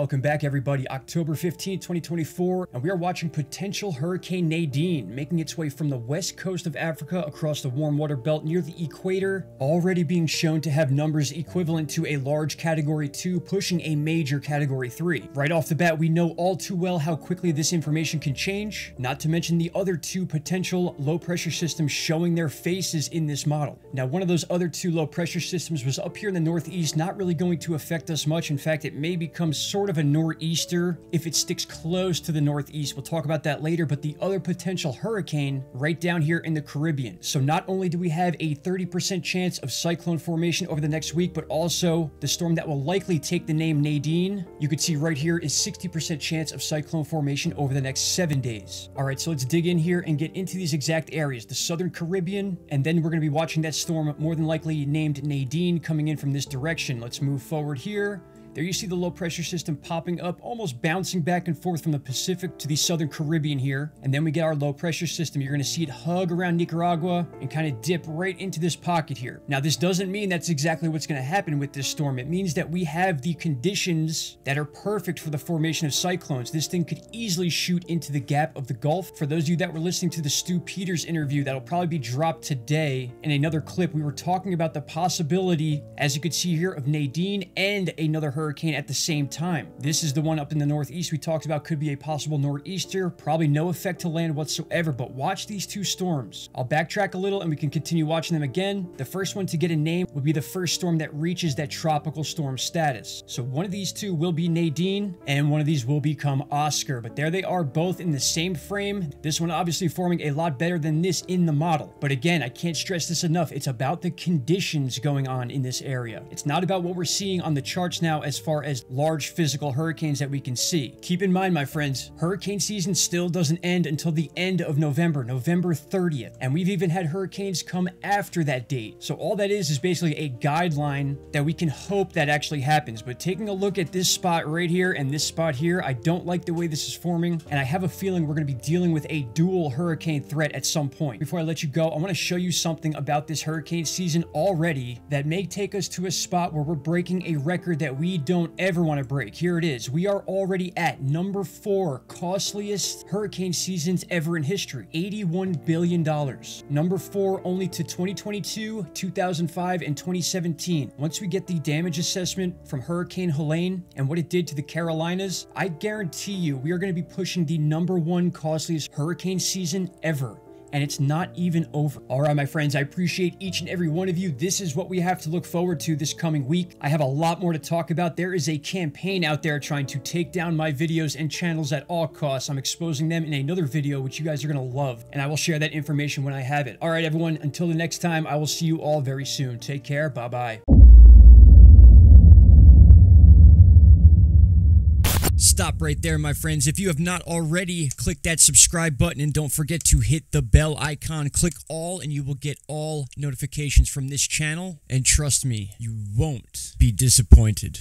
welcome back everybody. October 15th, 2024, and we are watching potential Hurricane Nadine making its way from the west coast of Africa across the warm water belt near the equator, already being shown to have numbers equivalent to a large Category 2 pushing a major Category 3. Right off the bat, we know all too well how quickly this information can change, not to mention the other two potential low pressure systems showing their faces in this model. Now, one of those other two low pressure systems was up here in the northeast, not really going to affect us much. In fact, it may become sort of a nor'easter if it sticks close to the northeast. We'll talk about that later, but the other potential hurricane right down here in the Caribbean. So not only do we have a 30% chance of cyclone formation over the next week, but also the storm that will likely take the name Nadine, you could see right here, is 60% chance of cyclone formation over the next 7 days. All right, so let's dig in here and get into these exact areas, the southern Caribbean, and then we're going to be watching that storm more than likely named Nadine coming in from this direction. Let's move forward here. There you see the low pressure system popping up, almost bouncing back and forth from the Pacific to the southern Caribbean here. And then we get our low pressure system. You're going to see it hug around Nicaragua and kind of dip right into this pocket here. Now, this doesn't mean that's exactly what's going to happen with this storm. It means that we have the conditions that are perfect for the formation of cyclones. This thing could easily shoot into the gap of the Gulf. For those of you that were listening to the Stu Peters interview, that'll probably be dropped today in another clip, we were talking about the possibility, as you could see here, of Nadine and another hurricane at the same time. This is the one up in the northeast we talked about, could be a possible nor'easter, probably no effect to land whatsoever, but watch these two storms. I'll backtrack a little and we can continue watching them again. The first one to get a name would be the first storm that reaches that tropical storm status. So one of these two will be Nadine and one of these will become Oscar, but there they are, both in the same frame. This one obviously forming a lot better than this in the model. But again, I can't stress this enough. It's about the conditions going on in this area. It's not about what we're seeing on the charts now as far as large physical hurricanes that we can see. Keep in mind, my friends, hurricane season still doesn't end until the end of November, November 30th. And we've even had hurricanes come after that date. So all that is basically a guideline that we can hope that actually happens. But taking a look at this spot right here and this spot here, I don't like the way this is forming. And I have a feeling we're going to be dealing with a dual hurricane threat at some point. Before I let you go, I want to show you something about this hurricane season already that may take us to a spot where we're breaking a record that we don't ever want to break. Here it is. We are already at number 4 costliest hurricane seasons ever in history. $81 billion. Number 4 only to 2022, 2005, and 2017. Once we get the damage assessment from Hurricane Helene and what it did to the Carolinas, I guarantee you we are going to be pushing the number 1 costliest hurricane season ever. And it's not even over. All right, my friends, I appreciate each and every one of you. This is what we have to look forward to this coming week. I have a lot more to talk about. There is a campaign out there trying to take down my videos and channels at all costs. I'm exposing them in another video, which you guys are going to love. And I will share that information when I have it. All right, everyone, until the next time, I will see you all very soon. Take care. Bye-bye. Stop right there, my friends. If you have not already, click that subscribe button and don't forget to hit the bell icon. Click all and you will get all notifications from this channel. And trust me, you won't be disappointed.